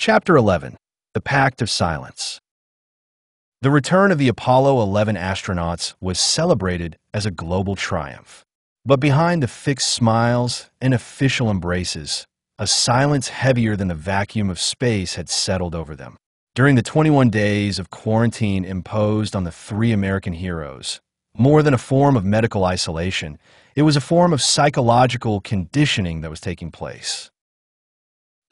Chapter 11. The Pact of Silence. The return of the Apollo 11 astronauts was celebrated as a global triumph. But behind the fixed smiles and official embraces, a silence heavier than the vacuum of space had settled over them. During the 21 days of quarantine imposed on the three American heroes, more than a form of medical isolation, it was a form of psychological conditioning that was taking place.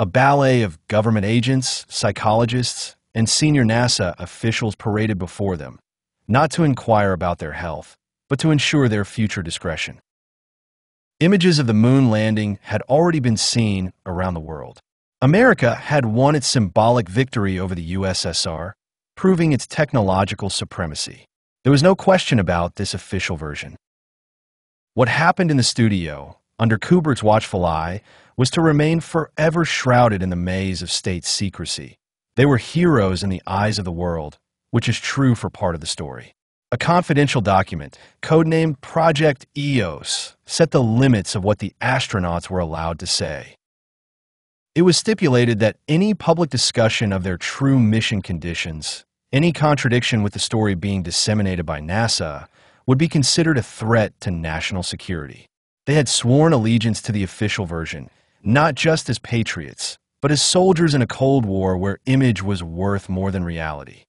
A ballet of government agents, psychologists, and senior NASA officials paraded before them, not to inquire about their health, but to ensure their future discretion. Images of the moon landing had already been seen around the world. America had won its symbolic victory over the USSR, proving its technological supremacy. There was no question about this official version. What happened in the studio, under Kubrick's watchful eye, was to remain forever shrouded in the maze of state secrecy. They were heroes in the eyes of the world, which is true for part of the story. A confidential document, codenamed Project EOS, set the limits of what the astronauts were allowed to say. It was stipulated that any public discussion of their true mission conditions, any contradiction with the story being disseminated by NASA, would be considered a threat to national security. They had sworn allegiance to the official version, not just as patriots, but as soldiers in a Cold War where image was worth more than reality.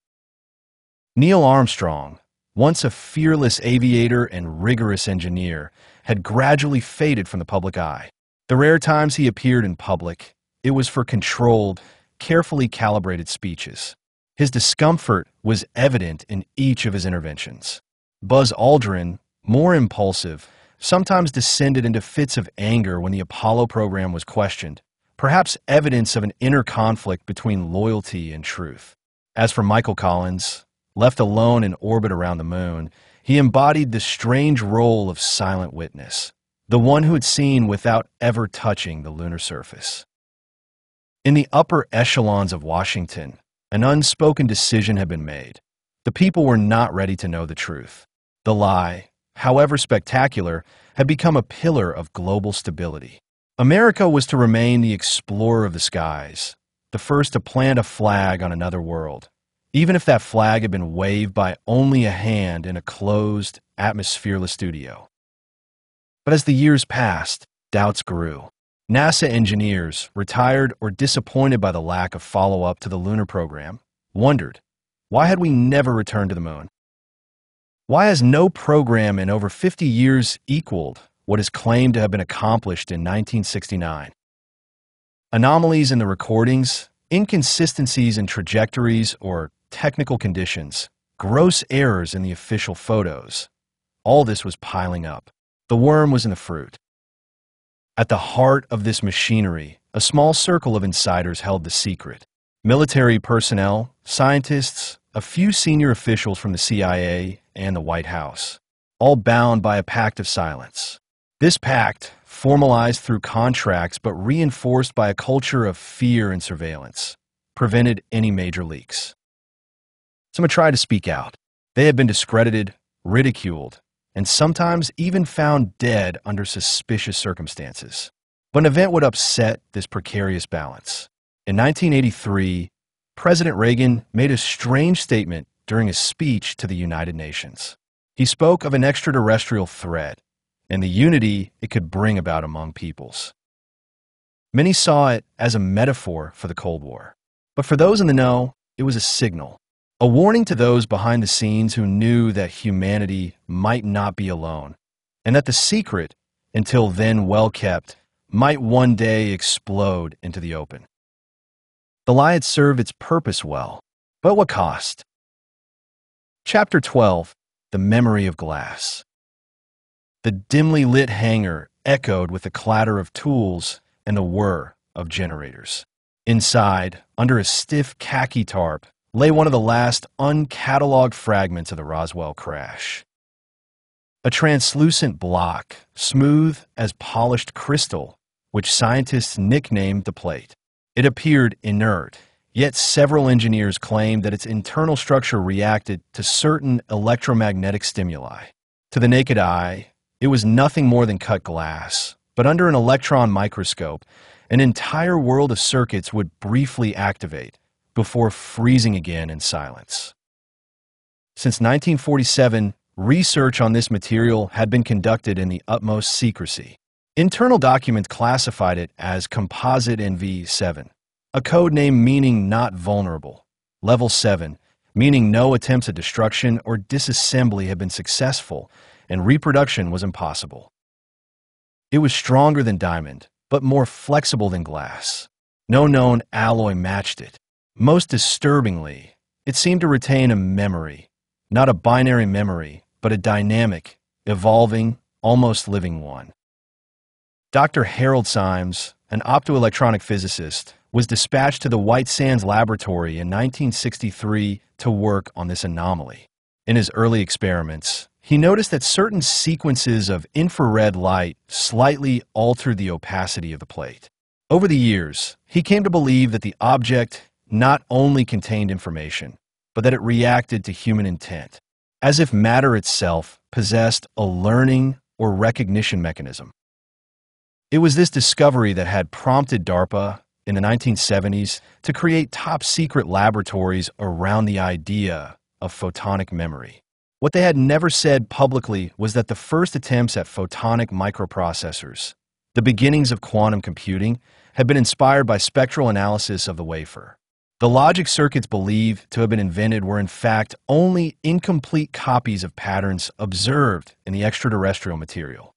Neil Armstrong, once a fearless aviator and rigorous engineer, had gradually faded from the public eye. The rare times he appeared in public, it was for controlled, carefully calibrated speeches. His discomfort was evident in each of his interventions. Buzz Aldrin, more impulsive, sometimes descended into fits of anger when the Apollo program was questioned, perhaps evidence of an inner conflict between loyalty and truth. As for Michael Collins, left alone in orbit around the moon, he embodied the strange role of silent witness, the one who had seen without ever touching the lunar surface. In the upper echelons of Washington, an unspoken decision had been made. The people were not ready to know the truth. The lie, however spectacular, had become a pillar of global stability. America was to remain the explorer of the skies, the first to plant a flag on another world, even if that flag had been waved by only a hand in a closed, atmosphereless studio. But as the years passed, doubts grew. NASA engineers, retired or disappointed by the lack of follow-up to the lunar program, wondered, why had we never returned to the moon? Why has no program in over 50 years equaled what is claimed to have been accomplished in 1969? Anomalies in the recordings, inconsistencies in trajectories or technical conditions, gross errors in the official photos. All this was piling up. The worm was in the fruit. At the heart of this machinery, a small circle of insiders held the secret. Military personnel, scientists, a few senior officials from the CIA and the White House, all bound by a pact of silence. This pact, formalized through contracts but reinforced by a culture of fear and surveillance, prevented any major leaks. Some had tried to speak out. They had been discredited, ridiculed, and sometimes even found dead under suspicious circumstances. But an event would upset this precarious balance. In 1983, President Reagan made a strange statement during a speech to the United Nations. He spoke of an extraterrestrial threat and the unity it could bring about among peoples. Many saw it as a metaphor for the Cold War. But for those in the know, it was a signal. A warning to those behind the scenes who knew that humanity might not be alone, and that the secret, until then well kept, might one day explode into the open. The lie had served its purpose well, but at what cost? Chapter 12. The Memory of Glass. The dimly lit hangar echoed with the clatter of tools and the whir of generators. Inside, under a stiff khaki tarp, lay one of the last uncatalogued fragments of the Roswell crash. A translucent block, smooth as polished crystal, which scientists nicknamed the plate. It appeared inert, yet several engineers claimed that its internal structure reacted to certain electromagnetic stimuli. To the naked eye, it was nothing more than cut glass, but under an electron microscope, An entire world of circuits would briefly activate before freezing again in silence. Since 1947, research on this material had been conducted in the utmost secrecy. Internal documents classified it as Composite NV7, a code name meaning not vulnerable. Level 7, meaning no attempts at destruction or disassembly had been successful and reproduction was impossible. It was stronger than diamond, but more flexible than glass. No known alloy matched it. Most disturbingly, it seemed to retain a memory, not a binary memory, but a dynamic, evolving, almost living one. Dr. Harold Symes, an optoelectronic physicist, was dispatched to the White Sands Laboratory in 1963 to work on this anomaly. In his early experiments, he noticed that certain sequences of infrared light slightly altered the opacity of the plate. Over the years, he came to believe that the object not only contained information, but that it reacted to human intent, as if matter itself possessed a learning or recognition mechanism. It was this discovery that had prompted DARPA in the 1970s to create top-secret laboratories around the idea of photonic memory. What they had never said publicly was that the first attempts at photonic microprocessors, the beginnings of quantum computing, had been inspired by spectral analysis of the wafer. The logic circuits believed to have been invented were in fact only incomplete copies of patterns observed in the extraterrestrial material.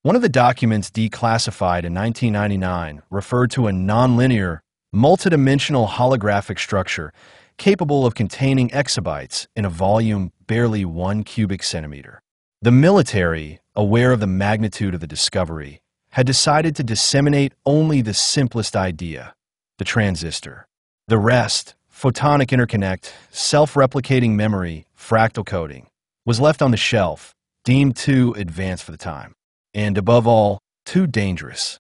One of the documents declassified in 1999 referred to a nonlinear, multidimensional holographic structure capable of containing exabytes in a volume barely 1 cubic centimeter. The military, aware of the magnitude of the discovery, had decided to disseminate only the simplest idea, the transistor. The rest, photonic interconnect, self-replicating memory, fractal coding, was left on the shelf, deemed too advanced for the time, and above all, too dangerous.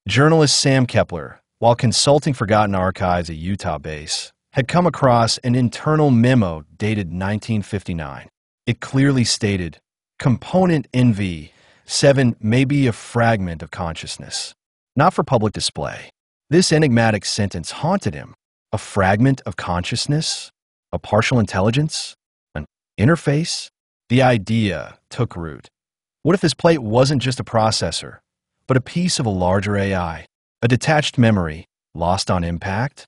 Journalist Sam Kepler, while consulting forgotten archives at Utah base, had come across an internal memo dated 1959. It clearly stated, "Component NV7 may be a fragment of consciousness, not for public display." This enigmatic sentence haunted him. A fragment of consciousness? A partial intelligence? An interface? The idea took root. What if this plate wasn't just a processor, but a piece of a larger AI, a detached memory, lost on impact?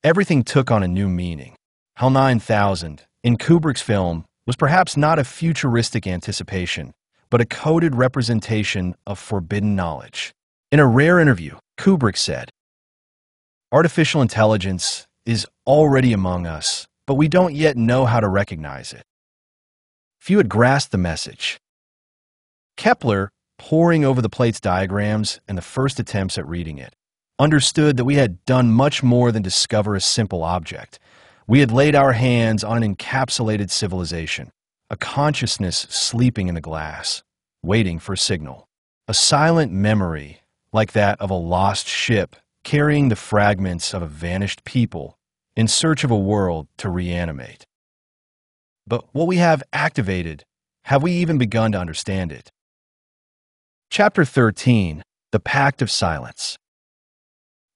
Everything took on a new meaning. HAL 9000, in Kubrick's film, was perhaps not a futuristic anticipation, but a coded representation of forbidden knowledge. In a rare interview, Kubrick said, "Artificial intelligence is already among us, but we don't yet know how to recognize it." Few had grasped the message. Kepler, poring over the plate's diagrams and the first attempts at reading it, understood that we had done much more than discover a simple object. We had laid our hands on an encapsulated civilization, a consciousness sleeping in the glass, waiting for a signal, a silent memory like that of a lost ship carrying the fragments of a vanished people in search of a world to reanimate. But what we have activated, have we even begun to understand it? Chapter 13, The Pact of Silence.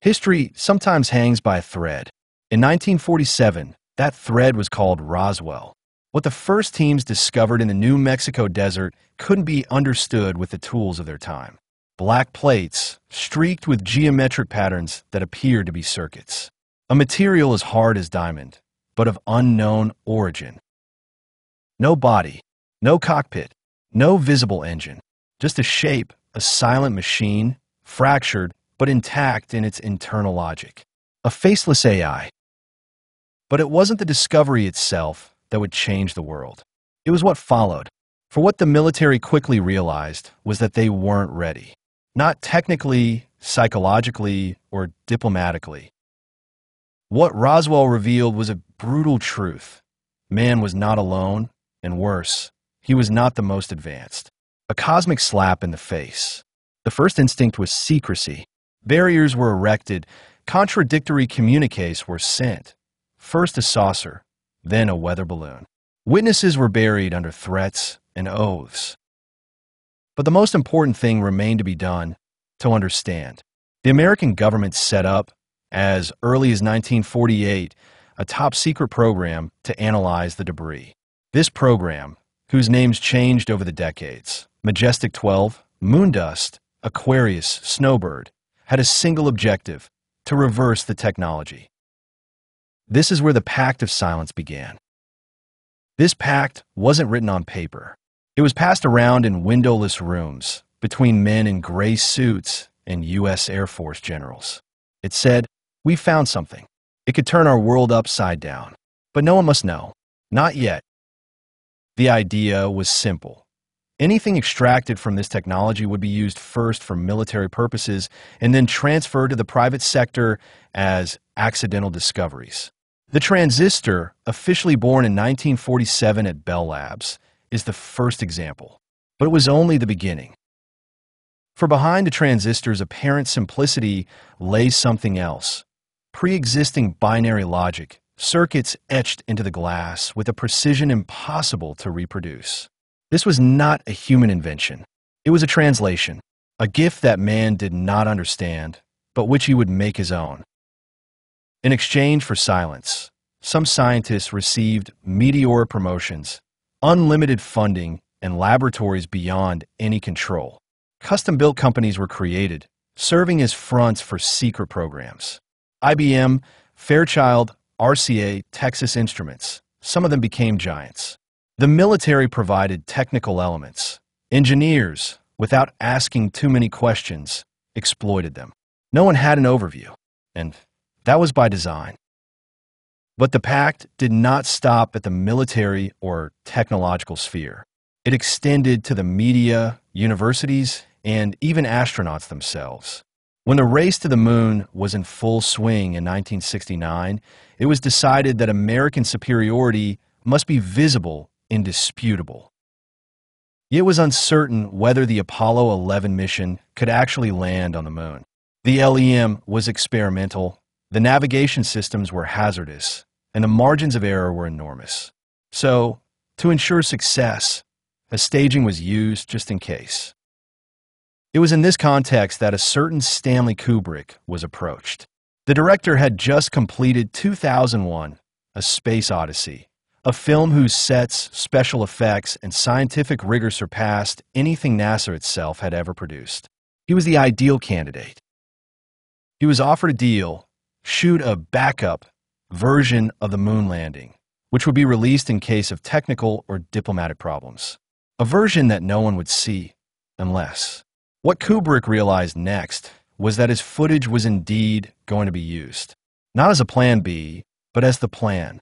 History sometimes hangs by a thread. In 1947, that thread was called Roswell. What the first teams discovered in the New Mexico desert couldn't be understood with the tools of their time. Black plates, streaked with geometric patterns that appeared to be circuits. A material as hard as diamond, but of unknown origin. No body, no cockpit, no visible engine. Just a shape, a silent machine, fractured but intact in its internal logic. A faceless AI. But it wasn't the discovery itself that would change the world. It was what followed. For what the military quickly realized was that they weren't ready. Not technically, psychologically, or diplomatically. What Roswell revealed was a brutal truth. Man was not alone, and worse, he was not the most advanced. A cosmic slap in the face. The first instinct was secrecy. Barriers were erected, contradictory communiques were sent. First a saucer, then a weather balloon. Witnesses were buried under threats and oaths. But the most important thing remained to be done, to understand. The American government set up, as early as 1948, a top-secret program to analyze the debris. This program, whose names changed over the decades, Majestic 12, Moondust, Aquarius, Snowbird, had a single objective: to reverse the technology. This is where the Pact of Silence began. This pact wasn't written on paper. It was passed around in windowless rooms between men in gray suits and U.S. Air Force generals. It said, "We found something. It could turn our world upside down. But no one must know. Not yet." The idea was simple. Anything extracted from this technology would be used first for military purposes and then transferred to the private sector as accidental discoveries. The transistor, officially born in 1947 at Bell Labs, is the first example, but it was only the beginning. For behind the transistor's apparent simplicity lay something else: pre-existing binary logic, circuits etched into the glass with a precision impossible to reproduce. This was not a human invention. It was a translation, a gift that man did not understand, but which he would make his own. In exchange for silence, some scientists received meteoric promotions, unlimited funding, and laboratories beyond any control. Custom-built companies were created, serving as fronts for secret programs. IBM, Fairchild, RCA, Texas Instruments, some of them became giants. The military provided technical elements. Engineers, without asking too many questions, exploited them. No one had an overview, and that was by design. But the pact did not stop at the military or technological sphere. It extended to the media, universities, and even astronauts themselves. When the race to the moon was in full swing in 1969, it was decided that American superiority must be visible, indisputable. It was uncertain whether the Apollo 11 mission could actually land on the moon. The LEM was experimental, the navigation systems were hazardous, and the margins of error were enormous. So, to ensure success, a staging was used just in case. It was in this context that a certain Stanley Kubrick was approached. The director had just completed 2001, A Space Odyssey, a film whose sets, special effects, and scientific rigor surpassed anything NASA itself had ever produced. He was the ideal candidate. He was offered a deal: shoot a backup version of the moon landing, which would be released in case of technical or diplomatic problems. A version that no one would see, unless. What Kubrick realized next was that his footage was indeed going to be used, not as a plan B, but as the plan.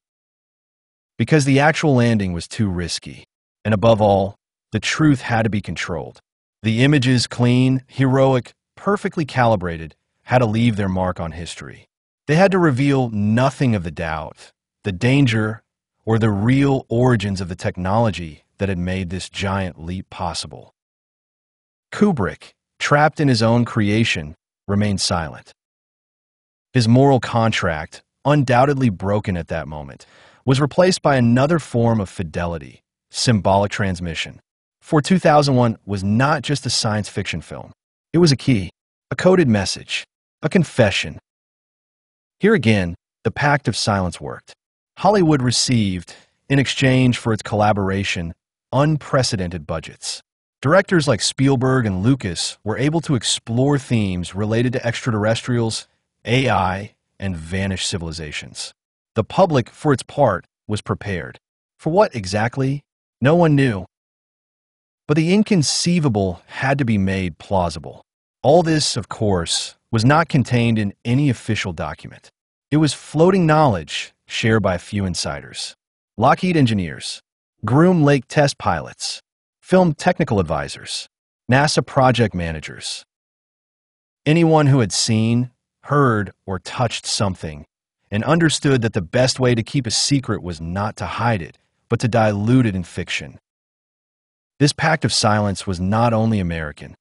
Because the actual landing was too risky, and above all, the truth had to be controlled. The images, clean, heroic, perfectly calibrated, had to leave their mark on history. They had to reveal nothing of the doubt, the danger, or the real origins of the technology that had made this giant leap possible. Kubrick, trapped in his own creation, remained silent. His moral contract, undoubtedly broken at that moment, was replaced by another form of fidelity: symbolic transmission. For 2001 was not just a science fiction film. It was a key, a coded message, a confession. Here again, the Pact of Silence worked. Hollywood received, in exchange for its collaboration, unprecedented budgets. Directors like Spielberg and Lucas were able to explore themes related to extraterrestrials, AI, and vanished civilizations. The public, for its part, was prepared. For what exactly? No one knew. But the inconceivable had to be made plausible. All this, of course, was not contained in any official document. It was floating knowledge shared by a few insiders. Lockheed engineers, Groom Lake test pilots, film technical advisors, NASA project managers. Anyone who had seen, heard, or touched something and understood that the best way to keep a secret was not to hide it, but to dilute it in fiction. This Pact of Silence was not only American.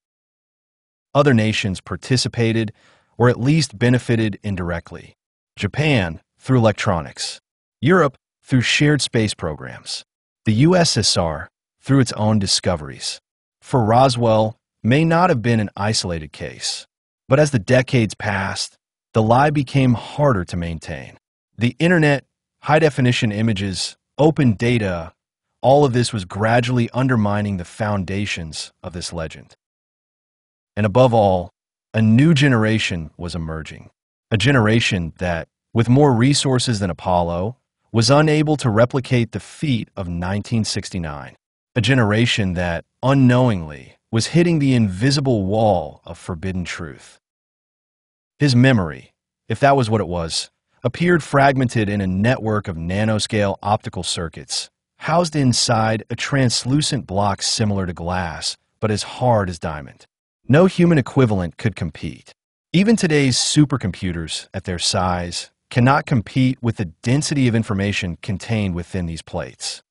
Other nations participated, or at least benefited indirectly. Japan, through electronics. Europe, through shared space programs. The USSR, through its own discoveries. For Roswell, may not have been an isolated case. But as the decades passed, the lie became harder to maintain. The internet, high-definition images, open data, all of this was gradually undermining the foundations of this legend. And above all, a new generation was emerging. A generation that, with more resources than Apollo, was unable to replicate the feat of 1969. A generation that, unknowingly, was hitting the invisible wall of forbidden truth. His memory, if that was what it was, appeared fragmented in a network of nanoscale optical circuits, housed inside a translucent block similar to glass, but as hard as diamond. No human equivalent could compete. Even today's supercomputers, at their size, cannot compete with the density of information contained within these plates.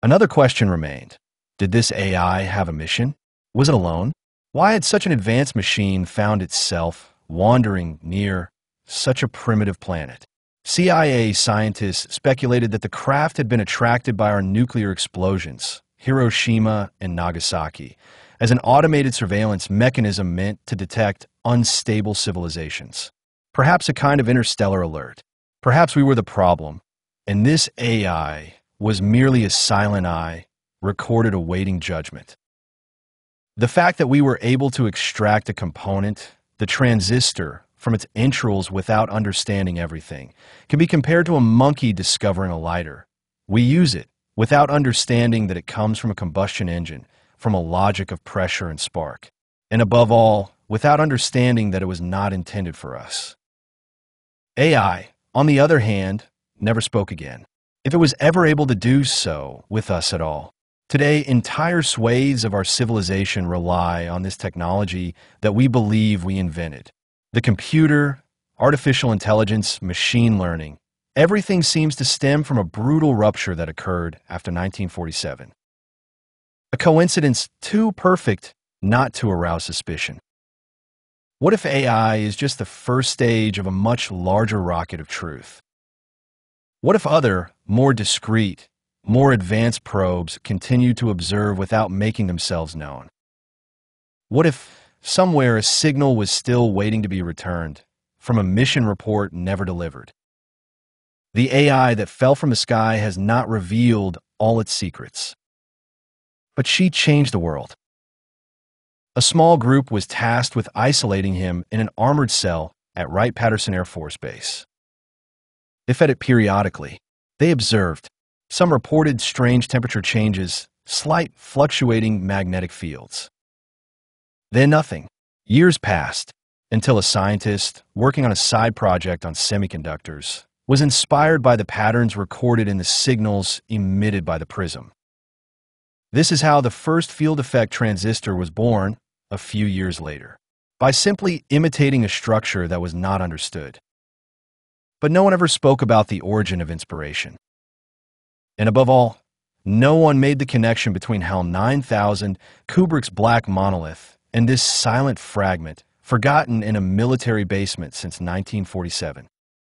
Another question remained. Did this AI have a mission? Was it alone? Why had such an advanced machine found itself wandering near such a primitive planet? CIA scientists speculated that the craft had been attracted by our nuclear explosions, Hiroshima and Nagasaki, as an automated surveillance mechanism meant to detect unstable civilizations. Perhaps a kind of interstellar alert. Perhaps we were the problem, and this AI was merely a silent eye, recorded awaiting judgment. The fact that we were able to extract a component, the transistor, from its entrails without understanding everything, can be compared to a monkey discovering a lighter. We use it without understanding that it comes from a combustion engine, from a logic of pressure and spark, and above all, without understanding that it was not intended for us. AI, on the other hand, never spoke again, if it was ever able to do so with us at all. Today, entire swathes of our civilization rely on this technology that we believe we invented. The computer, artificial intelligence, machine learning, everything seems to stem from a brutal rupture that occurred after 1947. A coincidence too perfect not to arouse suspicion. What if AI is just the first stage of a much larger rocket of truth? What if other, more discreet, more advanced probes continue to observe without making themselves known? What if somewhere a signal was still waiting to be returned from a mission report never delivered? The AI that fell from the sky has not revealed all its secrets. But she changed the world. A small group was tasked with isolating him in an armored cell at Wright-Patterson Air Force Base. They fed it periodically. They observed. Some reported strange temperature changes, slight fluctuating magnetic fields. Then nothing. Years passed until a scientist working on a side project on semiconductors was inspired by the patterns recorded in the signals emitted by the prism. This is how the first field effect transistor was born a few years later, by simply imitating a structure that was not understood. But no one ever spoke about the origin of inspiration. And above all, no one made the connection between HAL 9000, Kubrick's black monolith, and this silent fragment, forgotten in a military basement since 1947.